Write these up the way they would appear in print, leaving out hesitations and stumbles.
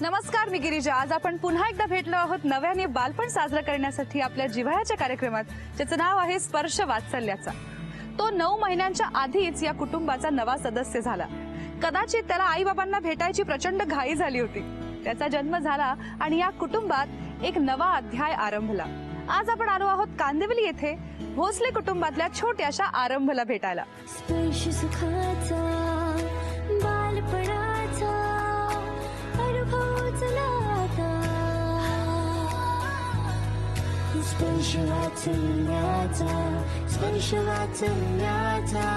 नमस्कार, मी गिरिजा. आज आपण पुन्हा एकदा भेटलो आहोत नव्याने बालपण साजरा करण्यासाठी आपल्या जिव्हाळ्याच्या कार्यक्रमात, ज्याचं नाव आहे स्पर्श वात्सल्याचा. तो 9 महिन्यांच्या आधीच या कुटुंबाचा नवा सदस्य झाला. कदाचित त्याला आई बाबांना भेटायची प्रचंड घाई झाली होती. त्याचा जन्म झाला आणि या कुटुंबात एक नवा अध्याय आरंभला. आज आपण आलो आहोत कांदिवली येथे भोसले कुटुंबातल्या छोट्याशा आरंभला भेटायला. स्पर्श सुखाचा बालपणाचा अनुभव चलाता, स्पर्श वाचल्याचा, स्पर्श वाचल्याचा,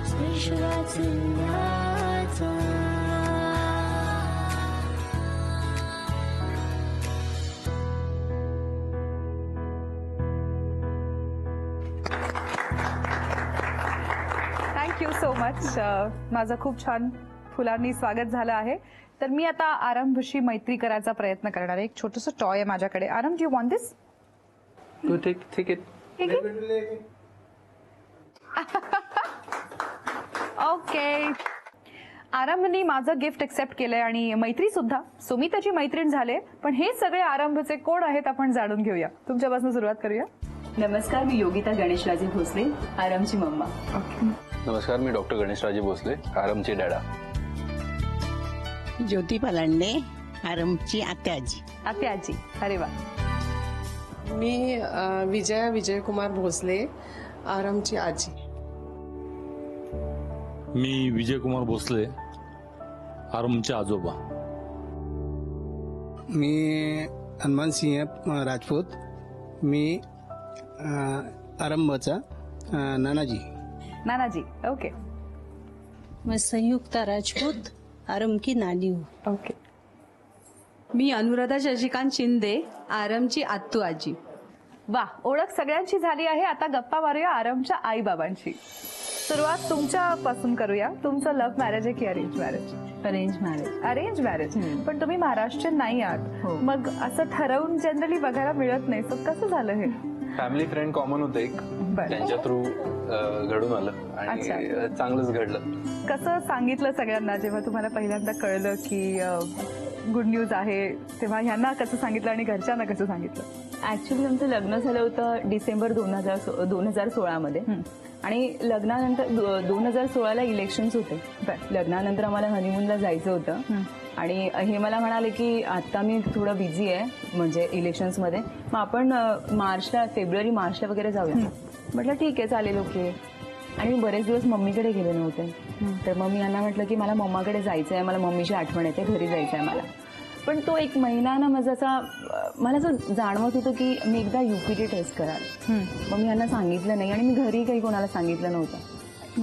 स्पर्श वाचल्याचा. Thank you so much. माझं खूप छान फुलांनी स्वागत झालं आहे. तर मी आता आरंभशी मैत्री करायचा प्रयत्न करणार आहे. एक छोटंसं टॉय आहे माझ्याकडे. आरंभ, यू वॉन्ट दिस? तू ठीक आहे. ओके. आरंभनी माझं गिफ्ट एक्सेप्ट केलंय आणि मैत्री सुद्धा. सो मी त्याची मैत्रीण झाले. पण हे सगळे आरंभचे कोण आहेत आपण जाणून घेऊया. तुमच्यापासून सुरुवात करूया. नमस्कार, मी योगिता गणेशराजे भोसले, आरमची मम्मा. नमस्कार, मी डॉक्टर गणेशराजे भोसले, आरमची डॅडा. ज्योती पलांडे, आरमची आत्याजी. आत्याजी. अरे वा. मी विजया विजयकुमार भोसले, आरमची आजी. मी विजयकुमार भोसले, आरमचे आजोबा. मी हनुमान सिंह राजपूत, मी आरंभचा नानाजी. नानाजी. ओके. मैं संयुक्ता राजपूत, आरम की नानी हूँ. ओके. मी अनुराधा शशिकांत शिंदे, आरमची आत्तू आजी. वा, ओळख सगळ्यांची झाली आहे. आता गप्पा मारूया आरमच्या आई बाबांची. सुरुवात तुमच्यापासून करूया. तुमचं लव्ह मॅरेज आहे की arrange marriage? Arrange marriage. Arrange marriage. पण तुम्ही महाराष्ट्रीयन नाही आहात. हो. मग असं ठरवून जनरली बघायला मिळत नाही. सो कसं झालं हे? फॅमिली फ्रेंड कॉमन होते एक, बरं. त्यांच्या थ्रू घडून आलं आणि चांगलंच घडलं. कसं सांगितलं सगळ्यांना जेव्हा तुम्हाला पहिल्यांदा कळलं की गुड न्यूज आहे, तेव्हा ह्यांना कसं सांगितलं आणि घरच्यांना कसं सांगितलं? ऍक्च्युली आमचं लग्न झालं होतं डिसेंबर 2016 मध्ये आणि लग्नानंतर 2016ला इलेक्शन्स होते. लग्नानंतर आम्हाला हनीमूनला जायचं होतं आणि हे मला म्हणाले की आता मी थोडं बिझी आहे म्हणजे इलेक्शन्समध्ये, मग आपण फेब्रुवारी मार्चला वगैरे जाऊया. म्हटलं ठीक आहे, चालेल, ओके. आणि मी बरेच दिवस मम्मीकडे गेले नव्हते. तर मग मी यांना म्हटलं की मला मम्माकडे जायचं आहे, मला मम्मीची आठवण येते, घरी जायचं आहे मला. पण तो एक महिना ना माझा असा मला असं जाणवत होतं की मी एकदा UPT टेस्ट कराल. मग मी यांना सांगितलं नाही आणि मी घरी काही कोणाला सांगितलं नव्हतं.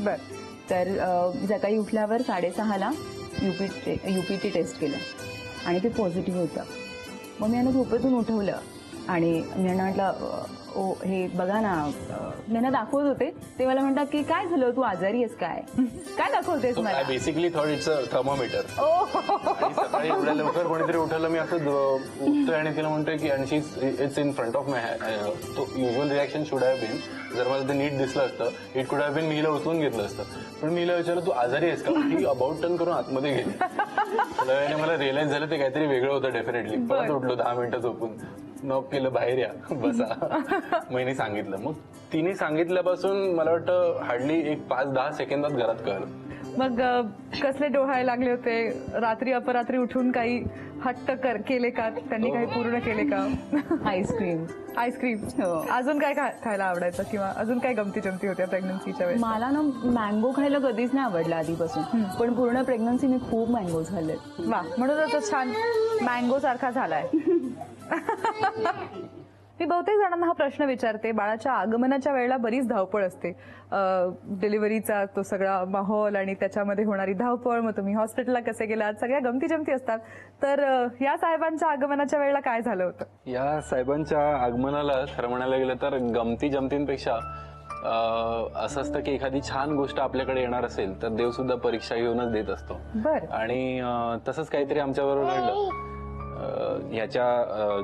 बर. तर सकाळी उठल्यावर 6:30ला UPT टेस्ट केलं आणि ते पॉझिटिव्ह होतं. मग मी यांना झोपेतून उठवलं आणि मी यांना म्हटलं ओ हे बघा ना, मी यांना दाखवत होते. ते मला म्हणतात की काय झालं, तू आजारी आहेस काय, काय दाखवतेस मला? I basically thought it's a thermometer. सकाळी एवढ्या लवकर कोणीतरी उठवलं, मी असं उठतोय आणि तिला म्हणतोय की आणि it's in front of my head. तो usual reaction should have been, जर मला ते नीट दिसलं असतं, इट कुड हॅव बीन, मी हिला उचलून घेतलं असतं. पण मी हिला विचारलं तू आजारी आहेस का? ही अबाउट टर्न करून आतमध्ये गेली. थोड्या वेळाने मला रिअलाइज झालं ते काहीतरी वेगळं होतं डेफिनेटली. परत उठलो 10 मिनिटं झोपून, नॉक केलं, बाहेर या बसा. महिने सांगितलं. मग तिने सांगितल्यापासून मला वाटतं हार्डली एक 5-10 सेकंदात घरात कळलं. मग कसले डोहाळे लागले होते? रात्री अपरात्री उठून काही हट्ट केले का? त्यांनी काही पूर्ण केले का? आईस्क्रीम. आईस्क्रीम. अजून काय खायला आवडायचं किंवा अजून काय गमती जमती होत्या प्रेग्नन्सीच्या वेळेस? मला ना मँगो खायला कधीच नाही आवडलं आधीपासून, पण पूर्ण प्रेग्नन्सी मी खूप मँगोज खाल्ले. वा, म्हणून तो छान मँगो सारखा झालाय. मी बहुतेक जणांना हा प्रश्न विचारते. बाळाच्या आगमनाच्या वेळेला बरीच धावपळ असते. डिलिव्हरीचा तो सगळा माहोल आणि त्याच्यामध्ये होणारी धावपळ, मग तुम्ही हॉस्पिटलला कसे गेलात, सगळ्या गमती जमती असतात. तर या साहेबांच्या आगमनाच्या वेळेला काय झालं होतं? या साहेबांच्या आगमनाला खरं म्हणायला गेलं तर गमती जमतींपेक्षा असं असतं की एखादी छान गोष्ट आपल्याकडे येणार असेल तर देव सुद्धा परीक्षा घेऊनच देत असतो. बरं. आणि तसंच काहीतरी आमच्याबरोबर घडलं. ह्याच्या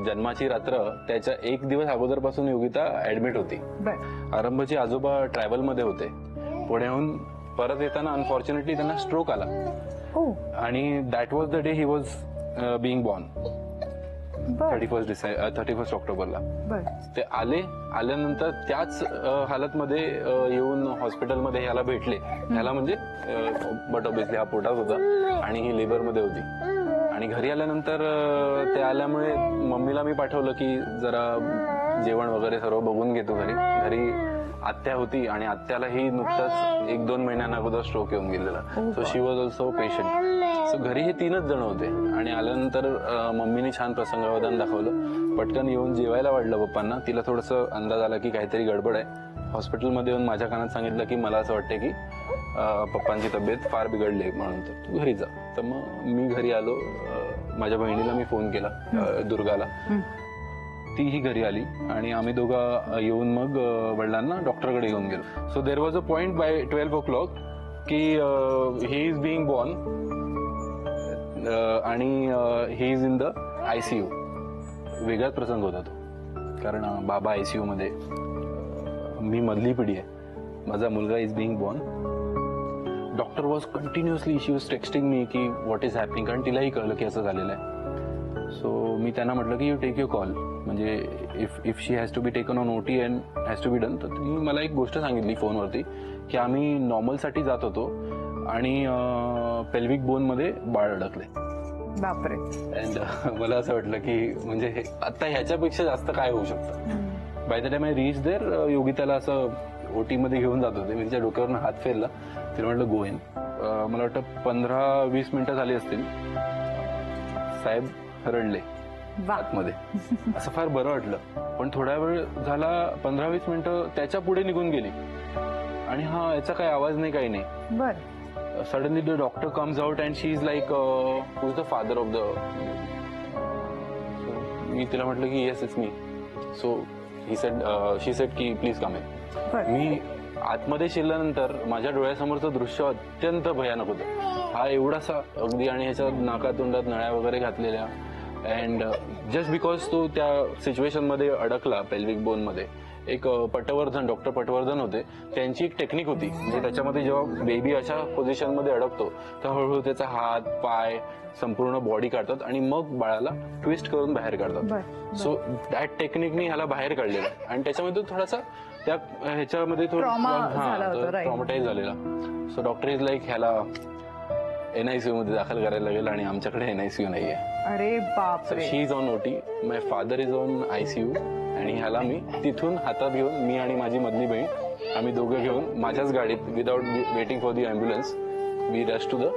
जन्माची रात्र त्याच्या 1 दिवस अगोदरपासून योगिता ऍडमिट होती. आरंभचे आजोबा ट्रॅव्हल मध्ये होते. पुण्याहून परत येताना अनफॉर्च्युनेटली त्यांना स्ट्रोक आला आणि that was the day he was being born बर 31 ऑक्टोबरला. बर ते आल्यानंतर त्याच हालतमध्ये येऊन हॉस्पिटलमध्ये ह्याला भेटले. ह्याला म्हणजे बट ऑब्विसली हा पोटात होता आणि ही लेबरमध्ये होती. आणि घरी आल्यानंतर ते आल्यामुळे मम्मीला मी पाठवलं की जरा जेवण वगैरे सर्व बघून घेतो घरी आत्या होती आणि आत्यालाही नुकताच 1-2 महिन्यांना अगोदर स्ट्रोक येऊन गेलेला. So she was also patient. So घरी हे 3च जण होते. आणि आल्यानंतर मम्मीने छान प्रसंगावधान दाखवलं. पटकन येऊन जेवायला वाढलं पप्पांना. तिला थोडंसं अंदाज आला की काहीतरी गडबड आहे. हॉस्पिटलमध्ये येऊन माझ्या कानात सांगितलं की मला असं वाटतं की पप्पांची तब्येत फार बिघडली म्हणून तर तू घरी जा. तर मग मी घरी आलो. माझ्या बहिणीला मी फोन केला, दुर्गाला. तीही घरी आली आणि आम्ही दोघं येऊन मग वडिलांना डॉक्टरकडे घेऊन गेलो. So there was a point by 12 o'clock की ही इज बिईंग बॉर्न आणि he is in the ICU. वेगळाच प्रसंग होता तो, कारण बाबा ICU मध्ये, मी मधली पिढी आहे, माझा मुलगा is being born. Doctor was continuously, she was texting me की व्हॉट इज हॅपनिंग, कारण तिलाही कळलं की असं झालेलं आहे. सो मी त्यांना म्हटलं की यू टेक युअर कॉल, म्हणजे if she has to be taken on OT and has to be done. तर तिने मला एक गोष्ट सांगितली फोनवरती की आम्ही नॉर्मलसाठी जात होतो आणि पेल्विक बोनमध्ये बाळ अडकले. बापरे. अँड मला असं वाटलं की म्हणजे आता ह्याच्यापेक्षा जास्त काय होऊ शकतं. By the time I reach there, योगिताला असं OT मध्ये घेऊन जात होते. मी तिच्या डोक्यावरून हात फेरला. तिला म्हटलं गो इन. मला वाटतं 15-20 मिनिटं झाली असतील. साहेब रडले आतमध्ये. असं फार बरं वाटलं. पण थोडा वेळ झाला, 15-20 मिनिटं त्याच्या पुढे निघून गेली आणि हा याचा काही आवाज नाही, काही नाही. बर. Suddenly the doctor comes out and she is like who is the father of the. मी तिला म्हटलं की yes it's me. So she said की प्लीज कम इन. मी आतमध्ये शिरल्यानंतर माझ्या डोळ्यासमोरचं दृश्य अत्यंत भयानक होतं. हा एवढासा अगदी, आणि ह्याच्या नाकातोंडात नळ्या वगैरे घातलेल्या. अँड जस्ट बिकॉज तो त्या सिच्युएशन मध्ये अडकला पेल्विक बोन मध्ये. एक पटवर्धन, डॉक्टर पटवर्धन होते, त्यांची एक टेक्निक होती, म्हणजे त्याच्यामध्ये जेव्हा बेबी अशा पोझिशन मध्ये अडकतो तर हळूहळू त्याचा हात पाय संपूर्ण बॉडी काढतात आणि मग बाळाला ट्विस्ट करून बाहेर काढतात. सो दॅट टेक्निकनी ह्याला बाहेर काढलेलं आहे आणि त्याच्यामध्ये थोडासा त्या ह्याच्यामध्ये ट्रॉमाटाईज झालेला. सो डॉक्टर इज लाईक ह्याला NICU मध्ये दाखल करायला लागेल आणि आमच्याकडे NICU नाहीये. अरे बापरे. She is on OT, my father is on ICU. आणि ह्याला मी तिथून हातात घेऊन, मी आणि माझी मधली बहीण, आम्ही दोघं घेऊन माझ्याच गाडीत, without waiting for the ambulance, we rush to the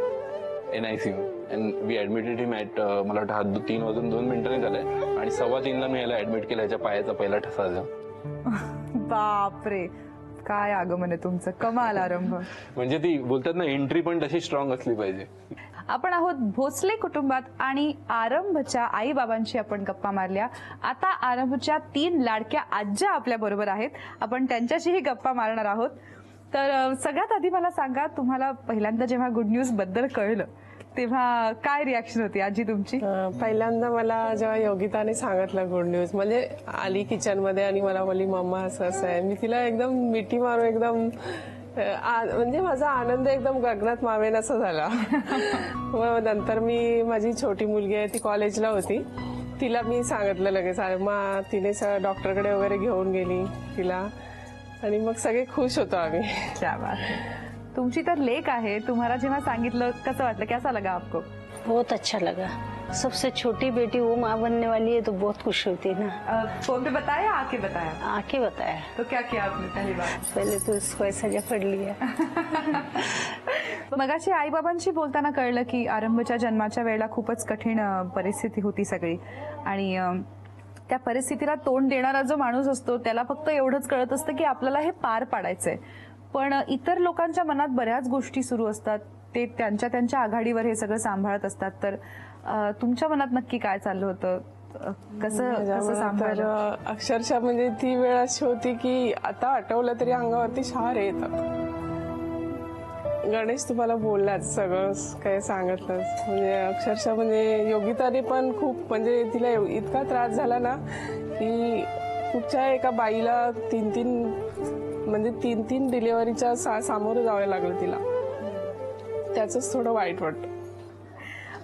NICU and we admitted him at, मला वाटतं 3 वाजून 2 मिनिटांनी झालंय आणि 3:15 मी ह्याला ऍडमिट केलं. ह्याच्या पायाचा पहिला ठसा झाला. बापरे. काय आगमन आहे तुमचं, कमाल आरंभ. म्हणजे ती बोलतात ना, एंट्री पण तशी स्ट्रॉंग असली पाहिजे. आपण आहोत भोसले कुटुंबात आणि आरंभच्या आई बाबांशी आपण गप्पा मारल्या. आता आरंभच्या 3 लाडक्या आज्या आपल्या बरोबर आहेत. आपण त्यांच्याशीही गप्पा मारणार आहोत. तर सगळ्यात आधी मला सांगा, तुम्हाला पहिल्यांदा जेव्हा गुड न्यूज बद्दल कळलं तेव्हा काय रिॲक्शन होती आजी तुमची? पहिल्यांदा मला जेव्हा योगिताने सांगितलं गुड न्यूज, म्हणजे आली किचन मध्ये आणि मला बोलली मम्मा असं असं आहे. मी तिला एकदम मिठी मारून एकदम म्हणजे माझा आनंद एकदम गगनात मावेन असं झाला. मग नंतर मी, माझी छोटी मुलगी आहे ती कॉलेजला होती, तिला मी सांगितलं लगेच. मग तिने डॉक्टरकडे वगैरे घेऊन गेली तिला आणि मग सगळे खुश होतो आम्ही. क्या बात है. तुमची तर लेक आहे, तुम्हाला जेव्हा सांगितलं कसं वाटलं, कैसा लगा आपको? बहुत अच्छा लगा. सबसे छोटी बेटी वो माँ बनने वाली है तो बहुत खुश होती है ना. फोन पे बताया, आके बताया? आके बताया. तो क्या किया आपने पहली बार? पहले तो इसको ऐसा जकड़ लिया. मगाशी आई बाबांशी बोलताना कळलं की आरंभच्या जन्माच्या वेळेला खूपच कठीण परिस्थिती होती सगळी आणि त्या परिस्थितीला तोंड देणारा जो माणूस असतो त्याला फक्त एवढंच कळत असतं की आपल्याला हे पार पाडायचंय. पण इतर लोकांच्या मनात बऱ्याच गोष्टी सुरू असतात, ते त्यांच्या आघाडीवर हे सगळं सांभाळत असतात. तर तुमच्या मनात नक्की काय चाललं होतं, कसं सांभाळलं? अक्षरशः म्हणजे ती वेळ अशी होती की आता आठवलं तरी अंगावरती शहार येतात. गणेश तुम्हाला बोललाच, सगळं काय सांगितलंच. म्हणजे अक्षरशः म्हणजे योगिताने पण खूप, म्हणजे तिला इतका त्रास झाला ना की कुठच्या एका बाईला 3 डिलिव्हरीच्या सामोरं जावं लागलं तिला. त्याचंच थोडं वाईट वाटतं.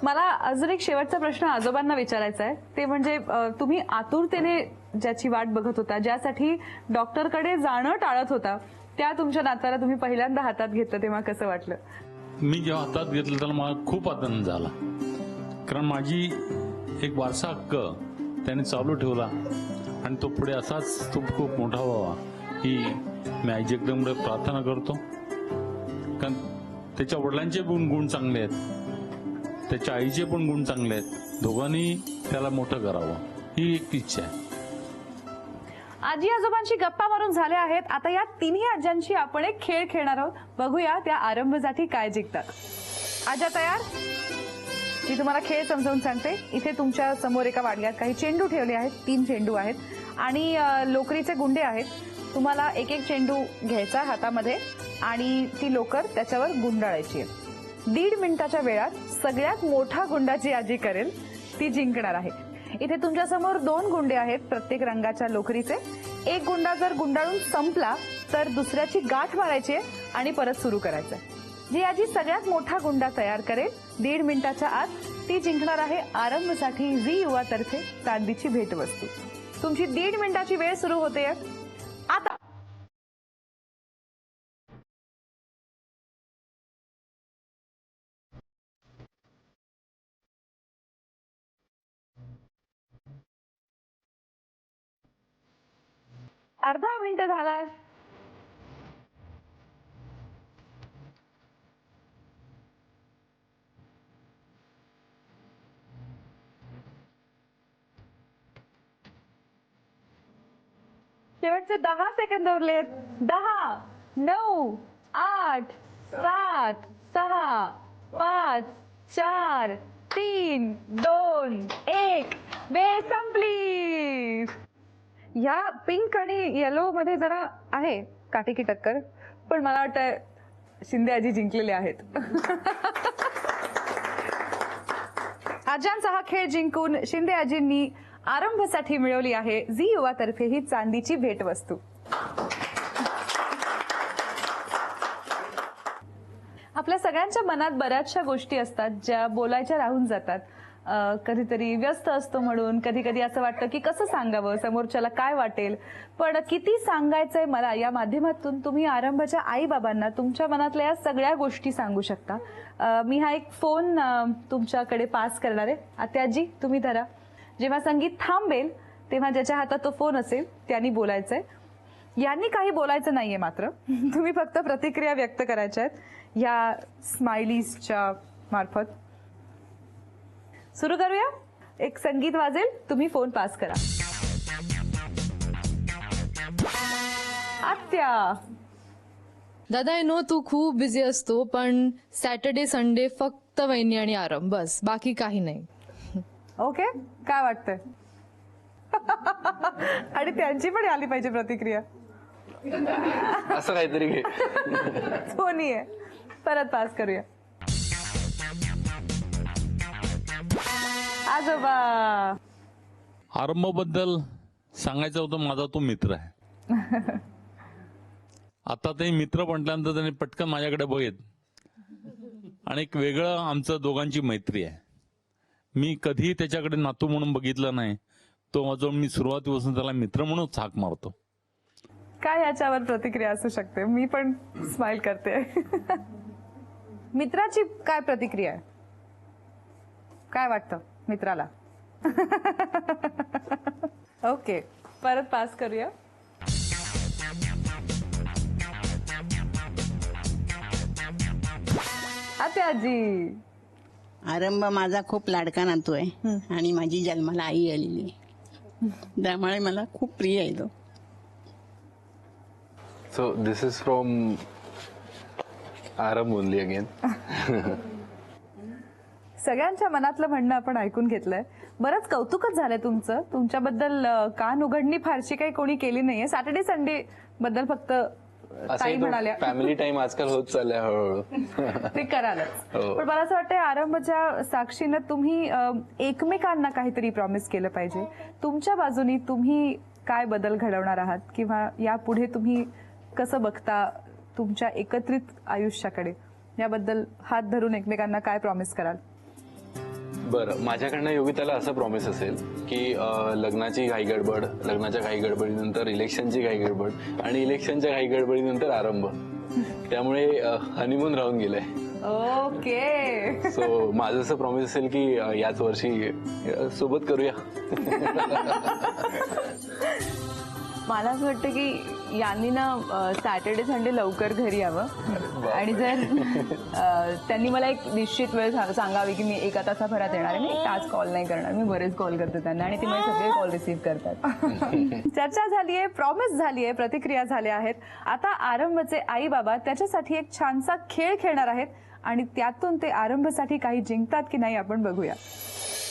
मला अजून एक शेवटचा प्रश्न आजोबांना विचारायचा आहे, ते म्हणजे तुम्ही आतुरतेने ज्याची वाट बघत होता, ज्यासाठी डॉक्टरकडे जाणं टाळत होता, त्या तुमच्या नाताला तुम्ही पहिल्यांदा हातात घेतलं तेव्हा कसं वाटलं? मी जेव्हा हातात घेतलं तेव्हा मला खूप आनंद झाला, कारण माझी एक वारसा हक्क त्याने चालू ठेवला आणि तो पुढे असाच खूप मोठा व्हावा ही मी आई जगदंबेकडे प्रार्थना करतो. कारण त्याच्या वडिलांचे पण गुण चांगले आहेत, त्याच्या आईचे पण गुण चांगले आहेत, दोघांनी त्याला मोठं करावं ही एक इच्छा आहे. आजी आजोबांशी गप्पा मारून झाल्या आहेत. आता या तिन्ही आज्यांशी आपण एक खेळ खेळणार आहोत. बघूया त्या आरंभसाठी काय जिंकतात. आज्या तयार? मी तुम्हाला खेळ समजावून सांगते. इथे तुमच्या समोर एका वाडग्यात काही चेंडू ठेवले आहेत, 3 चेंडू आहेत आणि लोकरीचे गुंडे आहेत. तुम्हाला एक एक चेंडू घ्यायचा हातामध्ये आणि ती लोकर त्याच्यावर गुंडाळायची आहे. 1.5 मिनिटाच्या वेळात सगळ्यात मोठा गुंडा जी आजी करेल ती जिंकणार आहे. इथे तुमच्या समोर 2 गुंडे आहेत प्रत्येक रंगाच्या लोकरीचे. एक गुंडा जर गुंडाळून संपला तर दुसऱ्याची गाठ मारायची आहे आणि परत सुरू करायचं. जी आजी सगळ्यात मोठा गुंडा तयार करेल 1.5 मिनिटाच्या आत ती जिंकणार आहे आरंभसाठी झी युवा तर्फे चांदीची भेटवस्तू. तुमची 1.5 मिनिटाची वेळ सुरू होते आता. अर्धा मिनिट झाला. शेवटचे 10 सेकंद उरलेत. 10, 9, 8, 7, 6, 5, 4, 3, 2, 1. वेळ संपली. या पिंक आणि येलो मध्ये जरा आहे काटेकी टक्कर, पण मला वाटतं शिंदे आजी जिंकलेले आहेत. आज्यांचा हा खेळ जिंकून शिंदे आजींनी आरंभसाठी मिळवली आहे झी युवा तर्फे ही चांदीची भेटवस्तू. आपल्या सगळ्यांच्या मनात बऱ्याचशा गोष्टी असतात ज्या बोलायच्या राहून जातात. कधीतरी व्यस्त असतो म्हणून, कधी कधी असं वाटतं की कसं सांगावं, समोरच्याला काय वाटेल. पण किती सांगायचंय मला या माध्यमातून तुम्ही आरंभच्या आई बाबांना तुमच्या मनातल्या या सगळ्या गोष्टी सांगू शकता. मी हा एक फोन तुमच्याकडे पास करणार आहे. आत्याजी तुम्ही धरा. जेव्हा संगीत थांबेल तेव्हा ज्याच्या हातात तो फोन असेल त्यांनी बोलायचंय. यांनी काही बोलायचं नाहीये मात्र. तुम्ही फक्त प्रतिक्रिया व्यक्त करायच्या आहेत या स्माइलीजच्या मार्फत. सुरू करूया. एक संगीत वाजेल, तुम्ही फोन पास करा. आत्या. दादा आय नो तू खूप बिझी असतो, पण सॅटर्डे संडे फक्त वहिनी आणि आराम, बस बाकी काही नाही. ओके, काय वाटतंय? आणि त्यांची पण आली पाहिजे प्रतिक्रिया. असं काहीतरी घे. सोनी आहे. परत पास करूया. आजोबा. आरंभाबद्दल सांगायचं होतं, माझा तो मित्र आहे. आता ते मित्र म्हटल्यानंतर त्याने पटकन माझ्याकडे बघित आणि एक वेगळं आमचं दोघांची मैत्री आहे. मी कधी त्याच्याकडे नातू म्हणून बघितलं नाही. तो माझा, मी सुरुवातीपासून त्याला मित्र म्हणून हाक मारतो. काय याच्यावर प्रतिक्रिया असू शकते? मी पण स्माइल करते. मित्राची काय प्रतिक्रिया आहे? काय वाटतं मित्राला? ओके, परत पास करूया. आत्याजी. आरंभ माझा खूप लाडका नातू आहे आणि माझी जन्माला आई आलेली आहे, त्यामुळे मला खूप प्रिय आहे तो. सो दिस इज फ्रॉम आरंभ ओनली अगेन. सगळ्यांच्या मनातलं म्हणणं आपण ऐकून घेतलंय. बरंच कौतुकच झालंय तुमचं. तुमच्याबद्दल कान उघडणी फारशी काही कोणी केली नाहीये. सॅटर्डे संडे बद्दल फक्त ताई म्हणाल्या. फॅमिली टाइम आजकाल होत चाललाय हळूहळू. ते करालच. पण मला असं वाटतं आरंभच्या साक्षीनं तुम्ही एकमेकांना काहीतरी प्रॉमिस केलं पाहिजे. तुमच्या बाजूनी तुम्ही काय बदल घडवणार आहात किंवा यापुढे तुम्ही कसं बघता तुमच्या एकत्रित आयुष्याकडे, याबद्दल हात धरून एकमेकांना काय प्रॉमिस कराल? बरं, माझ्याकडनं योगिताला असं प्रॉमिस असेल की लग्नाची घाई गडबड, लग्नाच्या घाई गडबडीनंतर इलेक्शनची घाई गडबड आणि इलेक्शनच्या घाई गडबडीनंतर आरंभ. त्यामुळे हनीमून राहून गेलंय. ओके. सो माझं असं प्रॉमिस असेल की याच वर्षी सोबत करूया. मला असं वाटतं की यांनी ना सॅटर्डे संडे लवकर घरी यावं आणि जर त्यांनी मला एक निश्चित वेळ सांगावी की मी 1 तासाभरात येणार आहे. मी तास कॉल नाही करणार, मी बरेच कॉल करते त्यांना आणि ते माझे सगळे कॉल रिसीव्ह करतात. चर्चा झालीये, प्रॉमिस झालीये, प्रतिक्रिया झाल्या आहेत. आता आरंभचे आई बाबा त्याच्यासाठी एक छानसा खेळ खेळणार आहेत आणि त्यातून ते आरंभसाठी काही जिंकतात की नाही आपण बघूया.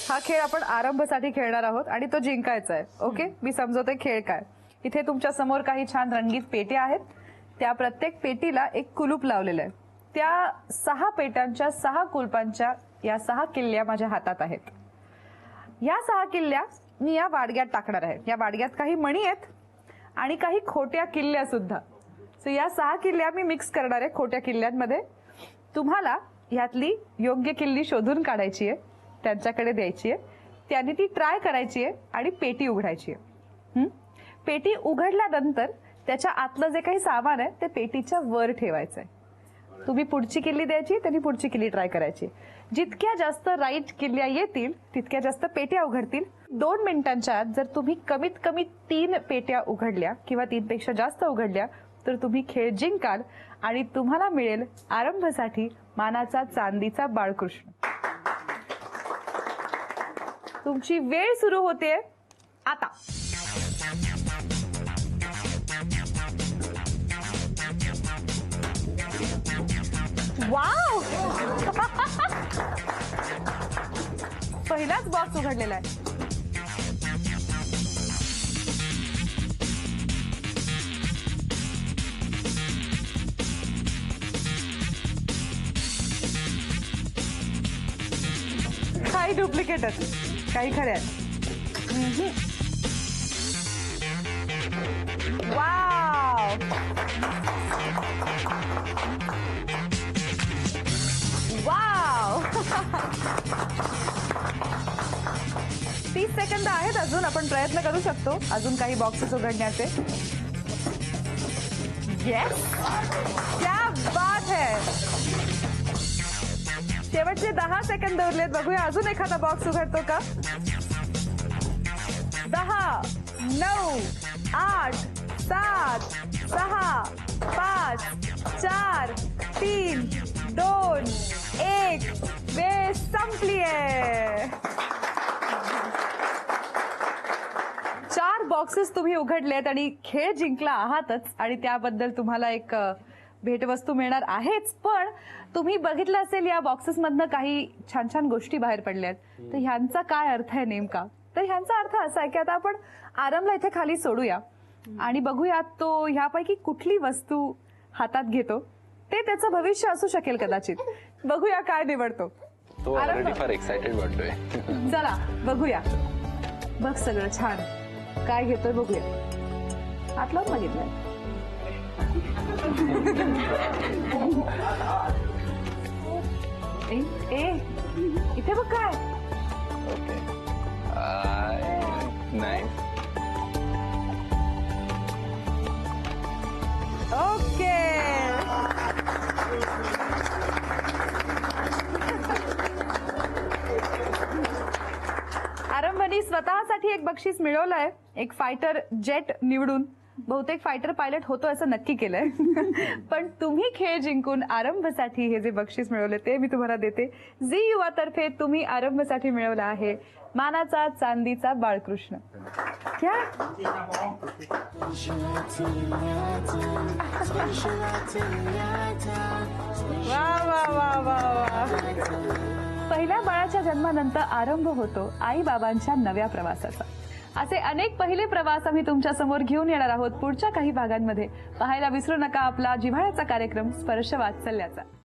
हा खेळ आपण आरंभसाठी खेळणार आहोत आणि तो जिंकायचा आहे. ओके, मी समजवते खेळ काय. इथे तुमच्या समोर काही छान रंगीत पेट्या आहेत. त्या प्रत्येक पेटीला एक कुलूप लावलेलं आहे. त्या 6 पेट्यांच्या 6 कुलपांच्या या 6 किल्ल्या माझ्या हातात आहेत. या 6 किल्ल्या मी या वाडग्यात टाकणार आहे. या वाडग्यात काही मणी आहेत आणि काही खोट्या किल्ल्या सुद्धा. सो या 6 किल्ल्या मी मिक्स करणार आहे खोट्या किल्ल्यांमध्ये. तुम्हाला ह्यातली योग्य किल्ली शोधून काढायची आहे, त्यांच्याकडे द्यायची आहे, त्यांनी ती ट्राय करायची आहे आणि पेटी उघडायची आहे. पेटी उघडल्यानंतर त्याच्या आतलं जे काही सामान आहे ते पेटीच्या वर ठेवायचं आहे. तुम्ही पुढची किल्ली द्यायची, त्यांनी पुढची किल्ली ट्राय करायची. जितक्या जास्त राईट किल्ल्या येतील तितक्या जास्त पेट्या उघडतील. 2 मिनिटांच्या आत जर तुम्ही कमीत कमी 3 पेट्या उघडल्या किंवा 3 पेक्षा जास्त उघडल्या तर तुम्ही खेळ जिंकाल आणि तुम्हाला मिळेल आरंभसाठी मानाचा चांदीचा बाळकृष्ण. तुमची वेळ सुरू होते आता. वाव. पहिलाच बॉक्स उघडलेला आहे. काही डुप्लिकेट आहेत, काही खरे आहेत. वाव. वाव. 30 सेकंद आहेत अजून, आपण प्रयत्न करू शकतो अजून काही बॉक्सेस उघडण्याचे. येस, क्या बात है. शेवटचे 10 सेकंद उरलेत. बघूया अजून एखादा बॉक्स उघडतो का. 10, 9, 8, 7, 6, 5, 4, 3, 2, 1. वेळ संपलीये. 4 बॉक्सेस तुम्ही उघडलेत आणि खेळ जिंकला आहातच आणि त्याबद्दल तुम्हाला एक भेटवस्तू मिळणार आहेच. पण तुम्ही बघितलं असेल या बॉक्सेस मधनं काही छान छान गोष्टी बाहेर पडल्यात. तर ह्यांचा काय अर्थ आहे नेमका. तर ह्यांचा अर्थ असा आहे की आता आपण आरंभला इथे खाली सोडूया आणि बघूया तो ह्यापैकी कुठली वस्तू हातात घेतो. ते त्याचं भविष्य असू शकेल कदाचित. बघूया काय निवडतो. तो ऑलरेडी फार एक्साइटेड वाटतोय. चला बघूया. बघ सगळं छान काय घेतोय बघूया. हात लावून बघितलंय. ए इथे बघ काय. ओके, नाही. ओके. आरंभनी स्वतःसाठी एक बक्षीस मिळवलंय. एक फायटर जेट निवडून. बहुतेक फायटर पायलट होतो असं नक्की केलंय. पण तुम्ही खेळ जिंकून आरंभसाठी हे जे बक्षीस मिळवले ते मी तुम्हाला देते. झी युवा तर्फे तुम्ही आरंभसाठी मिळवला आहे मानाचा चांदीचा बाळकृष्ण. क्या वा वा वा वा वा. पहिल्या बाळाच्या जन्मानंतर आरंभ होतो आई बाबांच्या नव्या प्रवासाचा. असे अनेक पहिले प्रवास आम्ही तुमच्या समोर घेऊन येणार आहोत पुढच्या काही भागांमध्ये. पाहायला विसरू नका आपला जिव्हाळ्याचा कार्यक्रम स्पर्श वात्सल्याचा.